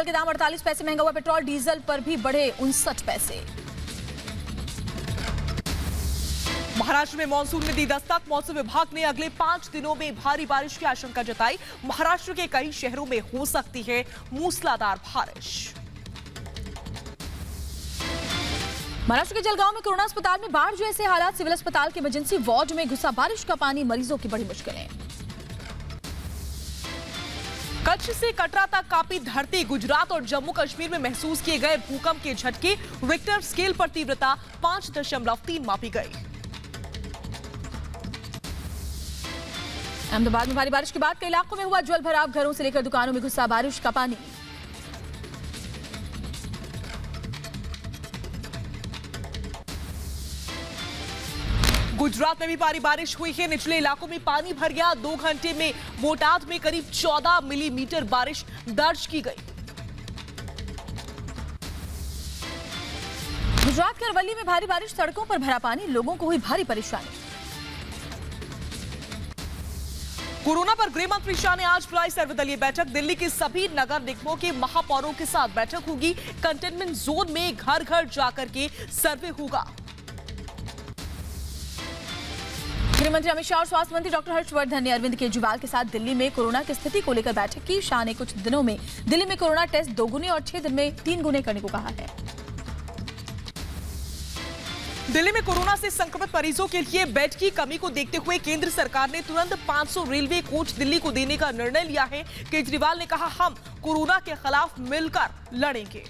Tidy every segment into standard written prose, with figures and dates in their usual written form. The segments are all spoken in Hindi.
डीजल के दाम 48 पैसे महंगा हुआ। पेट्रोल डीजल पर भी बढ़े 59 पैसे। महाराष्ट्र में मानसून ने दी दस्तक। मौसम विभाग ने अगले 5 दिनों में भारी बारिश की आशंका जताई। महाराष्ट्र के कई शहरों में हो सकती है मूसलाधार बारिश। महाराष्ट्र के जलगांव में कोरोना अस्पताल में बाढ़ जैसे हालात। सिविल अस्पताल के इमरजेंसी वार्ड में घुसा बारिश का पानी, मरीजों की बड़ी मुश्किलें। कच्छ से कटरा तक कांपी धरती। गुजरात और जम्मू कश्मीर में महसूस किए गए भूकंप के झटके। रिक्टर स्केल पर तीव्रता 5.3 मापी गई। अहमदाबाद में भारी बारिश के बाद कई इलाकों में हुआ जल भराव। घरों से लेकर दुकानों में घुसा बारिश का पानी। गुजरात में भी भारी बारिश हुई है। निचले इलाकों में पानी भर गया। 2 घंटे में बोटाद में करीब 14 मिलीमीटर बारिश दर्ज की गई। गुजरात के अरवली में भारी बारिश, सड़कों पर भरा पानी, लोगों को हुई भारी परेशानी। कोरोना पर गृह मंत्री शाह ने आज बुलाई सर्वदलीय बैठक। दिल्ली के सभी नगर निगमों के महापौरों के साथ बैठक होगी। कंटेनमेंट जोन में घर घर जाकर के सर्वे होगा। गृह मंत्री अमित शाह और स्वास्थ्य मंत्री डॉक्टर हर्षवर्धन ने अरविंद केजरीवाल के साथ दिल्ली में कोरोना की स्थिति को लेकर बैठक की। शाह ने कुछ दिनों में दिल्ली में कोरोना टेस्ट 2 गुने और 6 दिन में 3 गुने करने को कहा है। दिल्ली में कोरोना से संक्रमित मरीजों के लिए बेड की कमी को देखते हुए केंद्र सरकार ने तुरंत 500 रेलवे कोच दिल्ली को देने का निर्णय लिया है। केजरीवाल ने कहा, हम कोरोना के खिलाफ मिलकर लड़ेंगे।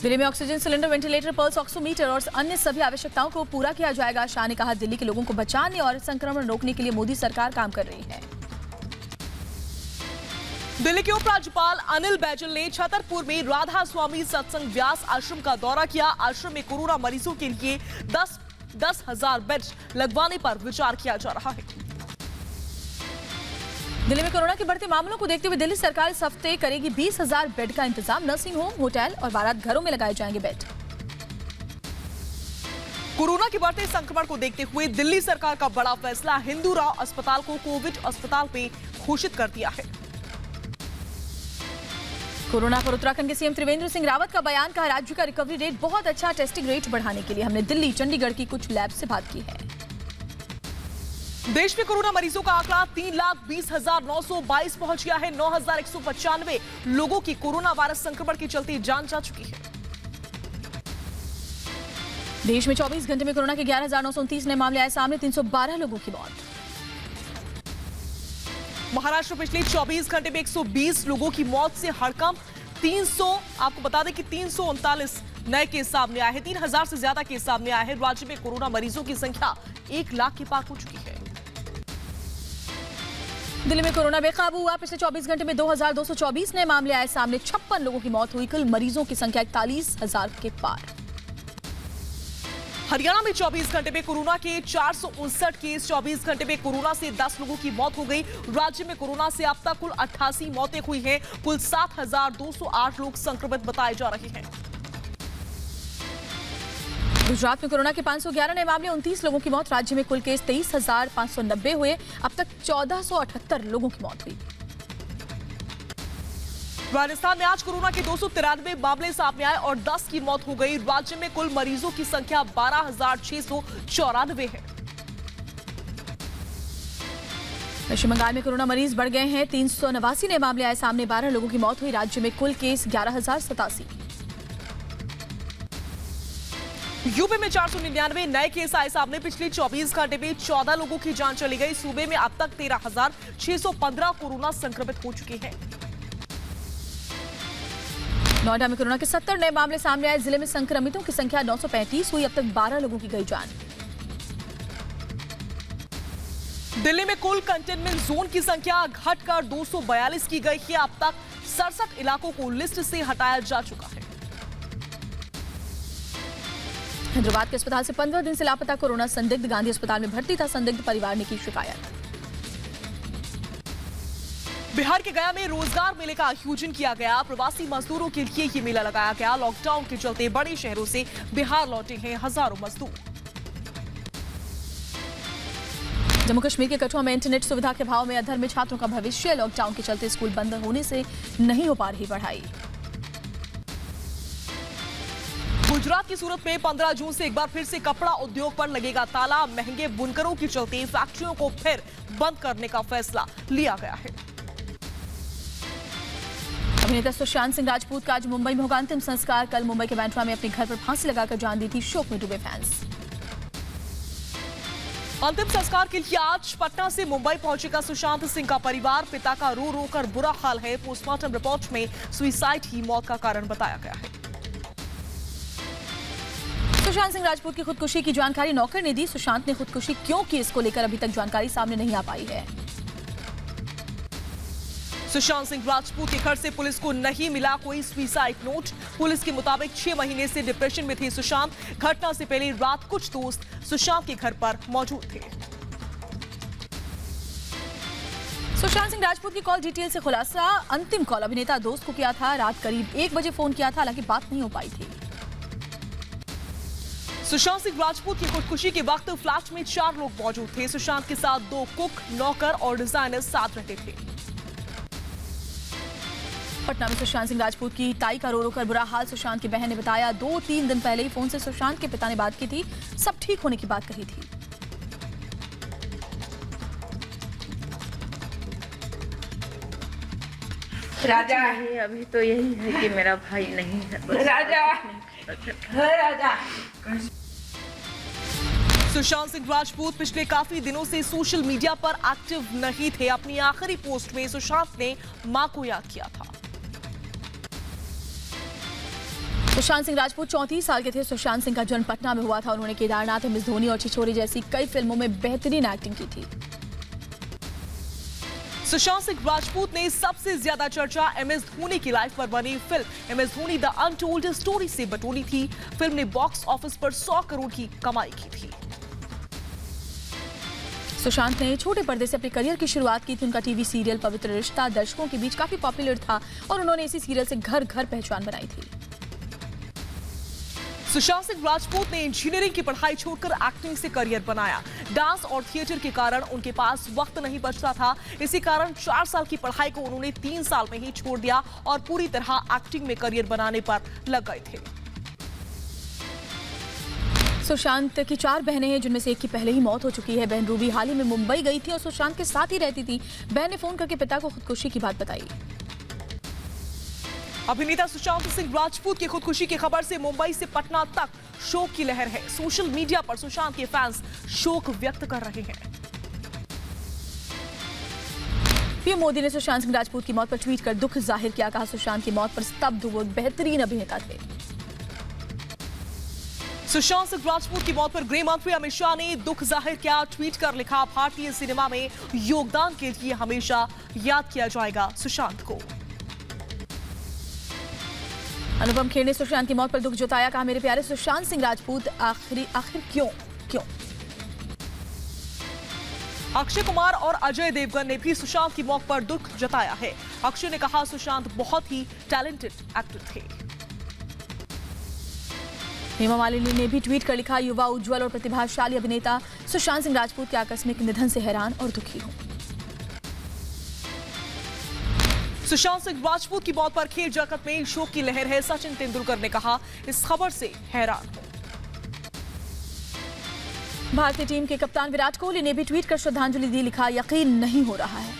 दिल्ली में oxygen cylinder, ventilator, pulse oximeter और अन्य सभी आवश्यकताओं को पूरा किया जाएगा। शाह ने कहा, दिल्ली के लोगों को बचाने और संक्रमण रोकने के लिए मोदी सरकार काम कर रही है। दिल्ली के उपराज्यपाल अनिल बैजल ने छतरपुर में राधा स्वामी सत्संग व्यास आश्रम का दौरा किया। आश्रम में कोरोना मरीजों के लिए 10,000 बेड लगवाने पर विचार किया जा रहा है। दिल्ली में कोरोना के बढ़ते मामलों को देखते हुए दिल्ली सरकार इस हफ्ते करेगी 20,000 बेड का इंतजाम। नर्सिंग होम, होटल और बारात घरों में लगाए जाएंगे बेड। कोरोना के बढ़ते संक्रमण को देखते हुए दिल्ली सरकार का बड़ा फैसला। हिंदू राव अस्पताल को कोविड अस्पताल में घोषित कर दिया है। कोरोना पर उत्तराखंड के सीएम त्रिवेंद्र सिंह रावत का बयान। कहा, राज्य का रिकवरी रेट बहुत अच्छा। टेस्टिंग रेट बढ़ाने के लिए हमने दिल्ली, चंडीगढ़ की कुछ लैब से बात की है। देश में कोरोना मरीजों का आंकड़ा 3,20,922 पहुंच गया है। 9,195 लोगों की कोरोना वायरस संक्रमण के चलते जान जा चुकी है। देश में 24 घंटे में कोरोना के 11,929 नए मामले आए सामने। 312 लोगों की मौत। महाराष्ट्र पिछले 24 घंटे में 120 लोगों की मौत से हड़कंप। 300 आपको बता दें कि 339 नए केस सामने आए हैं। 3,000 से ज्यादा केस सामने आए हैं। राज्य में कोरोना मरीजों की संख्या 1 लाख के पार हो चुकी है। दिल्ली में कोरोना बेकाबू हुआ। पिछले 24 घंटे में 2,224 नए मामले आए सामने। 56 लोगों की मौत हुई। कुल मरीजों की संख्या 41,000 के पार। हरियाणा में 24 घंटे में कोरोना के 459 केस। 24 घंटे में कोरोना से 10 लोगों की मौत हो गई। राज्य में कोरोना से अब तक कुल 88 मौतें हुई हैं। कुल 7,208 लोग संक्रमित बताए जा रहे हैं। गुजरात में कोरोना के 511 नए मामले, 29 लोगों की मौत। राज्य में कुल केस 23,590 हुए। अब तक 1,478 लोगों की मौत हुई। राजस्थान में आज कोरोना के 293 मामले सामने आए और 10 की मौत हो गई। राज्य में कुल मरीजों की संख्या 12,694 है। पश्चिम बंगाल में कोरोना मरीज बढ़ गए हैं। 389 नए मामले आए सामने। 12 लोगों की मौत हुई। राज्य में कुल केस 11,087। यूपी में 499 नए केस आए सामने। पिछले 24 घंटे में 14 लोगों की जान चली गई। सूबे में अब तक 13,615 कोरोना संक्रमित हो चुके हैं। नोएडा में कोरोना के 70 नए मामले सामने आए। जिले में संक्रमितों की संख्या 935 हुई। अब तक 12 लोगों की गई जान। दिल्ली में कुल कंटेनमेंट जोन की संख्या घटकर 242 की गई है। अब तक 67 इलाकों को लिस्ट से हटाया जा चुका है। हैदराबाद के अस्पताल से 15 दिन से लापता कोरोना संदिग्ध। गांधी अस्पताल में भर्ती था संदिग्ध, परिवार ने की शिकायत। बिहार के गया में रोजगार मेले का आयोजन किया गया। प्रवासी मजदूरों के लिए ये मेला लगाया गया। लॉकडाउन के चलते बड़े शहरों से बिहार लौटे हैं हजारों मजदूर। जम्मू कश्मीर के कठुआ में इंटरनेट सुविधा के अभाव में अधर में छात्रों का भविष्य। लॉकडाउन के चलते स्कूल बंद होने से नहीं हो पा रही पढ़ाई। गुजरात की सूरत में 15 जून से एक बार फिर से कपड़ा उद्योग पर लगेगा ताला। महंगे बुनकरों के चलते फैक्ट्रियों को फिर बंद करने का फैसला लिया गया है। अभिनेता सुशांत सिंह राजपूत का आज मुंबई में होगा अंतिम संस्कार। कल मुंबई के बैंड्रा में अपने घर पर फांसी लगाकर जान दी थी शोक में डूबे फैंस। अंतिम संस्कार के लिए आज पटना से मुंबई पहुंचेगा सुशांत सिंह का परिवार। पिता का रो रो कर बुरा हाल है। पोस्टमार्टम रिपोर्ट में सुसाइड ही मौत का कारण बताया गया है। सुशांत सिंह राजपूत की खुदकुशी की जानकारी नौकर ने दी। सुशांत ने खुदकुशी क्यों की, इसको लेकर अभी तक जानकारी सामने नहीं आ पाई है। सुशांत सिंह राजपूत के घर से पुलिस को नहीं मिला कोई सुसाइड नोट। पुलिस के मुताबिक 6 महीने से डिप्रेशन में थे सुशांत। घटना से पहले रात कुछ दोस्त सुशांत के घर पर मौजूद थे। सुशांत सिंह राजपूत की कॉल डिटेल से खुलासा। अंतिम कॉल अभिनेता दोस्त को किया था। रात करीब 1 बजे फोन किया था, हालांकि बात नहीं हो पाई थी। सुशांत सिंह राजपूत की खुदकुशी के वक्त फ्लैट में 4 लोग मौजूद थे। सुशांत के साथ 2 कुक, नौकर और डिजाइनर साथ रहते थे। पटना में सुशांत सिंह राजपूत की ताई का रो रो कर बुरा हाल। सुशांत की बहन ने बताया 2-3 दिन पहले ही फोन से सुशांत के पिता ने बात की थी, सब ठीक होने की बात कही थी। राजा है, अभी तो यही है कि मेरा भाई नहीं है। राजा है, राजा। सुशांत सिंह राजपूत पिछले काफी दिनों से सोशल मीडिया पर एक्टिव नहीं थे। अपनी आखिरी पोस्ट में सुशांत ने मां को याद किया था। सुशांत सिंह राजपूत 34 साल के थे। सुशांत सिंह का जन्म पटना में हुआ था। उन्होंने केदारनाथ, एमएस धोनी और छिछोरे जैसी कई फिल्मों में बेहतरीन एक्टिंग की थी। सुशांत सिंह राजपूत ने सबसे ज्यादा चर्चा एमएस धोनी की लाइफ पर बनी film MS Dhoni the untold story से बटोरी थी। फिल्म ने बॉक्स ऑफिस पर 100 करोड़ की कमाई की थी। सुशांत ने छोटे पर्दे से अपने करियर की शुरुआत की थी। उनका टीवी सीरियल पवित्र रिश्ता दर्शकों के बीच काफी पॉपुलर था और उन्होंने इसी सीरियल से घर घर पहचान बनाई थी। सुशांत सिंह राजपूत ने इंजीनियरिंग की पढ़ाई छोड़कर एक्टिंग से करियर बनाया। डांस और थिएटर के कारण उनके पास वक्त नहीं बचता था। इसी कारण 4 साल की पढ़ाई को उन्होंने 3 साल में ही छोड़ दिया और पूरी तरह एक्टिंग में करियर बनाने पर लग गए थे। सुशांत की 4 बहनें हैं, जिनमें से एक की पहले ही मौत हो चुकी है। बहन रूबी हाल ही में मुंबई गई थी और सुशांत के साथ ही रहती थी। बहन ने फोन करके पिता को खुदकुशी की बात बताई। अभिनेता सुशांत सिंह राजपूत की खुदकुशी की खबर से मुंबई से पटना तक शोक की लहर है। सोशल मीडिया पर सुशांत के फैंस शोक व्यक्त कर रहे हैं। पीएम मोदी ने सुशांत सिंह राजपूत की मौत पर ट्वीट कर दुख जाहिर किया। कहा सुशांत की मौत पर स्तब्ध, वो बेहतरीन अभिनेता थे। सुशांत सिंह राजपूत की मौत पर गृह मंत्री अमित शाह ने दुख जाहिर किया। ट्वीट कर लिखा, भारतीय सिनेमा में योगदान के लिए हमेशा याद किया जाएगा सुशांत को। अनुपम खेर ने सुशांत की मौत पर दुख जताया। कहा मेरे प्यारे सुशांत सिंह राजपूत आखिर क्यों। अक्षय कुमार और अजय देवगन ने भी सुशांत की मौत पर दुख जताया है। अक्षय ने कहा सुशांत बहुत ही टैलेंटेड एक्टर थे। हेमा मालिनी ने भी ट्वीट कर लिखा, युवा उज्जवल और प्रतिभाशाली अभिनेता सुशांत सिंह राजपूत के आकस्मिक निधन से हैरान और दुखी हूं। सुशांत सिंह राजपूत की मौत पर खेल जगत में शोक की लहर है। सचिन तेंदुलकर ने कहा, इस खबर से हैरान हूं। भारतीय टीम के कप्तान विराट कोहली ने भी ट्वीट कर श्रद्धांजलि दी। लिखा, यकीन नहीं हो रहा है।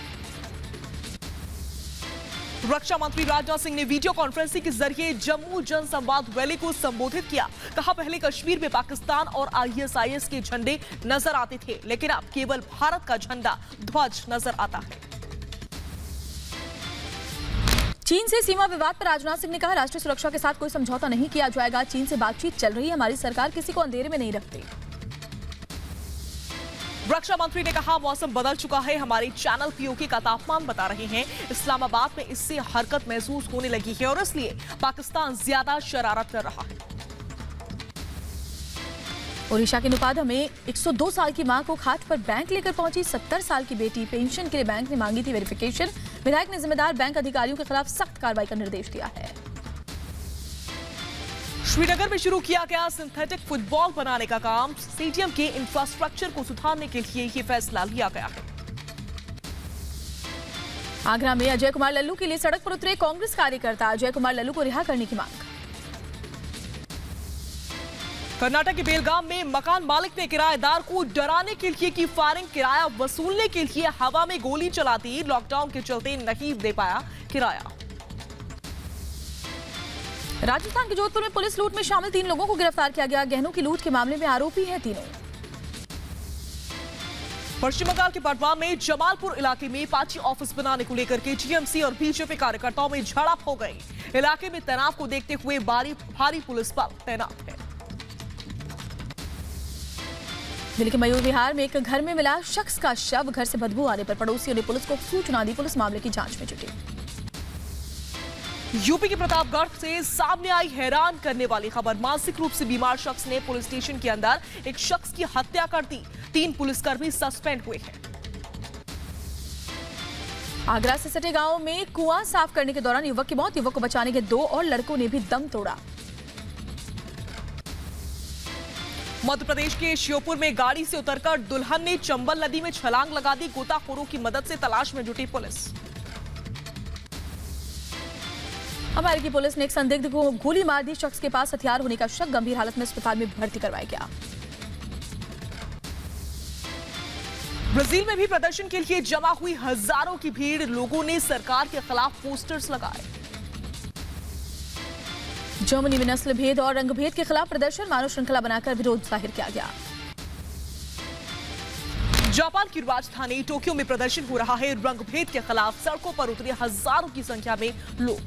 रक्षा मंत्री राजनाथ सिंह ने वीडियो कॉन्फ्रेंसिंग के जरिए जम्मू जनसंवाद रैली को संबोधित किया। कहा, पहले कश्मीर में पाकिस्तान और आईएसआईएस के झंडे नजर आते थे, लेकिन अब केवल भारत का झंडा ध्वज नजर आता है। चीन से सीमा विवाद पर राजनाथ सिंह ने कहा, राष्ट्रीय सुरक्षा के साथ कोई समझौता नहीं किया जाएगा। चीन से बातचीत चल रही है, हमारी सरकार किसी को अंधेरे में नहीं रखती। रक्षा मंत्री ने कहा, मौसम बदल चुका है, हमारे चैनल पीओके का तापमान बता रहे हैं। इस्लामाबाद में इससे हरकत महसूस होने लगी है और इसलिए पाकिस्तान ज्यादा शरारत कर रहा है। ओडिशा के नुपादा में 102 साल की मां को खाट पर बैंक लेकर पहुंची 70 साल की बेटी। पेंशन के लिए बैंक ने मांगी थी वेरिफिकेशन। विधायक ने जिम्मेदार बैंक अधिकारियों के खिलाफ सख्त कार्रवाई का निर्देश दिया है। श्रीनगर में शुरू किया गया सिंथेटिक फुटबॉल बनाने का काम। स्टेडियम के इंफ्रास्ट्रक्चर को सुधारने के लिए ये फैसला लिया गया है। आगरा में अजय कुमार लल्लू के लिए सड़क पर उतरे कांग्रेस कार्यकर्ता। अजय कुमार लल्लू को रिहा करने की मांग। कर्नाटक के बेलगाम में मकान मालिक ने किराएदार को डराने के लिए की फायरिंग। किराया वसूलने के लिए हवा में गोली चला दी। लॉकडाउन के चलते नहीं दे पाया किराया। राजस्थान के जोधपुर में पुलिस लूट में शामिल 3 लोगों को गिरफ्तार किया गया। गहनों की लूट के मामले में आरोपी हैं तीनों। पश्चिम बंगाल के बड़वाम में जमालपुर इलाके में पार्टी ऑफिस बनाने को लेकर के टीएमसी और बीजेपी कार्यकर्ताओं में झड़प हो गई। इलाके में तनाव को देखते हुए भारी पुलिस बल तैनात है। दिल्ली के मयूर विहार में एक घर में मिला शख्स का शव। घर से बदबू आने पर पड़ोसियों ने पुलिस को सूचना दी। पुलिस मामले की जांच में जुटी। यूपी के प्रतापगढ़ से सामने आई हैरान करने वाली खबर। मानसिक रूप से बीमार शख्स ने पुलिस स्टेशन के अंदर एक शख्स की हत्या कर दी। 3 पुलिसकर्मी सस्पेंड हुए हैं। आगरा से सटे गांव में कुआं साफ करने के दौरान युवक की मौत। युवक को बचाने के 2 और लड़कों ने भी दम तोड़ा। मध्य प्रदेश के श्योपुर में गाड़ी से उतरकर दुल्हन ने चंबल नदी में छलांग लगा दी। गोताखोरों की मदद से तलाश में जुटी पुलिस। अमेरिकी पुलिस ने एक संदिग्ध को गोली मार दी। शख्स के पास हथियार होने का शक। गंभीर हालत में अस्पताल में भर्ती करवाया गया। ब्राजील में भी प्रदर्शन के लिए जमा हुई हजारों की भीड़। लोगों ने सरकार के खिलाफ पोस्टर्स लगाए। जर्मनी में नस्ल भेद और रंग भेद के खिलाफ प्रदर्शन। मानव श्रृंखला बनाकर विरोध जाहिर किया गया। जापान की राजधानी टोक्यो में प्रदर्शन हो रहा है। रंग भेद के खिलाफ सड़कों पर उतरे हजारों की संख्या में लोग।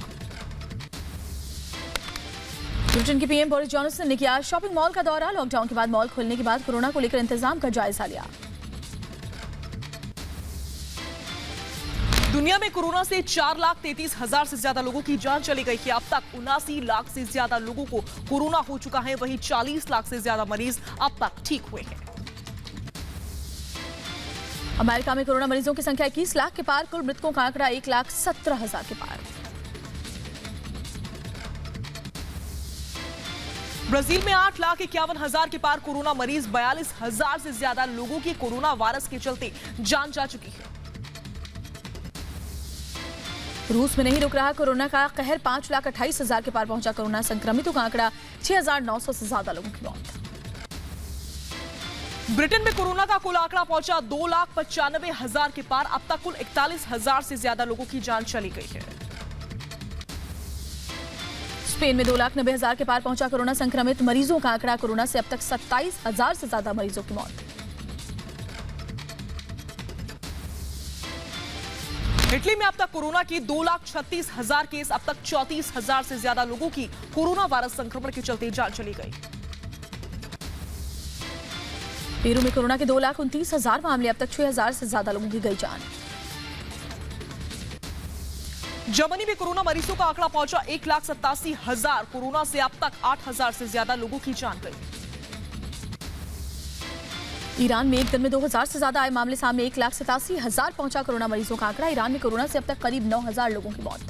ब्रिटेन के पीएम बोरिस जॉनसन ने किया शॉपिंग मॉल का दौरा। लॉकडाउन के बाद मॉल खुलने के बाद कोरोना को लेकर इंतजाम का जायजा लिया। दुनिया में कोरोना से 4,33,000 से ज्यादा लोगों की जान चली गई है। अब तक 79 लाख से ज्यादा लोगों को कोरोना हो चुका है। वहीं 40 लाख से ज्यादा मरीज अब तक ठीक हुए हैं। अमेरिका में कोरोना मरीजों की संख्या 21 लाख के पार। कुल मृतकों का आंकड़ा 1,17,000 के पार। ब्राजील में 8,51,000 के पार कोरोना मरीज। 42,000 से ज्यादा लोगों की कोरोना वायरस के चलते जान जा चुकी है। रूस में नहीं रुक रहा कोरोना का कहर। 5,28,000 के पार पहुंचा कोरोना संक्रमितों का आंकड़ा। 6,900 से ज्यादा लोगों की मौत। ब्रिटेन में कोरोना का कुल आंकड़ा पहुंचा 2,95,000 के पार। अब तक कुल 41,000 से ज्यादा लोगों की जान चली गई है। स्पेन में 2,90,000 के पार पहुंचा कोरोना संक्रमित मरीजों का आंकड़ा। कोरोना से अब तक 27,000 से ज्यादा मरीजों की मौत। इटली में अब तक कोरोना के 2,36,000 केस। अब तक 34,000 से ज्यादा लोगों की कोरोना वायरस संक्रमण के चलते जान चली गई। पेरू में कोरोना के 2,29,000 मामले। अब तक 6,000 से ज्यादा लोगों की गई जान। जर्मनी में कोरोना मरीजों का आंकड़ा पहुंचा 1,87,000। कोरोना से अब तक 8,000 से ज्यादा लोगों की जान गई। ईरान में एक दिन में 2,000 से ज्यादा आए मामले सामने। 1,87,000 पहुंचा कोरोना मरीजों का आंकड़ा। ईरान में कोरोना से अब तक करीब 9,000 लोगों की मौत।